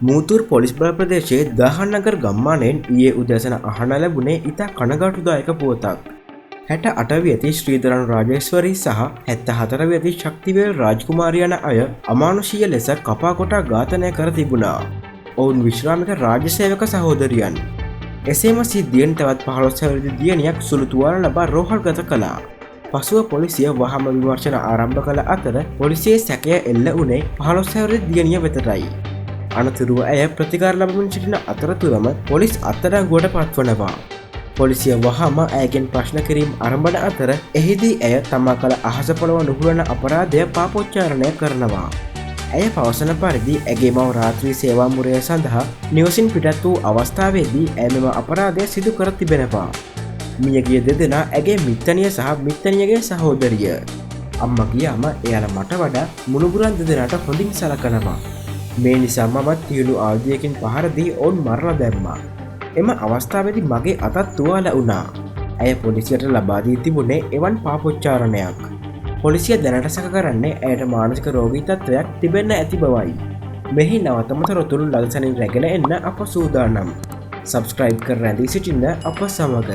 මූතුර් police බල ප්‍රදේශයේ දහනගර ගම්මානයෙන් ඊයේ උදැසන අහන ලැබුණේ ඉතා කනගාටුදායක පුවතක්. 68 ඇති ශ්‍රීධරන් රාජේශ්වරී සහ 74 ඇති ශක්තිවේල් රාජකුමාරී යන අය අමානුෂීය ලෙස කපා කොටා ඝාතනය කර තිබුණා. ඔවුන් විශ්‍රාමික රාජ්‍ය සේවක සහෝදරියන්. එසේම සිද්ධියෙන් තවත් 15 ඇති දියණියක් සුළු තුවාල ලබා රෝහල්ගත කළා. පසුව පොලිසිය වහම විමර්ශන ආරම්භ කළ අතර පොලිසියේ සැකය එල්ල වුණේ 15 ඇති දියණිය වෙතටයි. අනතුරුව ඇය ප්‍රතිකාර ලබමින් සිටින අතරතුරම පොලිස් අත්අඩංගුවට පත්වනවා. පොලිසිය වහම ඇයගෙන් ප්‍රශ්න කිරීම ආරම්භන අතර එහිදී ඇය තමා කළ අහස පොළව නුහුරන අපරාධය පාපෝච්චාරණය කරනවා. ඇය පවසන පරිදි ඇගේ මව රාත්‍රී සේවාමුරය සඳහා නිවසින් පිටත් වූ අවස්ථාවේදී ඇය මෙම අපරාධය සිදු කර තිබෙනවා. මියගිය දෙදෙනා ඇගේ මිත්තනිය සහ මිත්තනියගේ සහෝදරිය. අම්මා ගියාම එයාලා මට වඩා මුණුබුරන් දෙදෙනාට හොඳින් සලකනවා. මේ නිසා මමත් තියුණු ආයුධයකින් පහර දී ඔවුන් මරලා දැම්මා. එම අවස්ථාවේදී මගේ අතත් තුවාල වුණා. ඇය පොලිසියට ලබා දී තිබුණේ එවන් පාපොච්චාරණයක්. පොලිසිය දැනට සැක කරන්නේ ඇයට මානසික රෝගී තත්ත්වයක් තිබෙන්න ඇති බවයි. මෙහි නවතම තොරතුරු ලදසනින් රැගෙන එන්න අප සූදානම්. සබ්ස්ක්‍රයිබ් කර රැඳී සිටින්න අප සමග.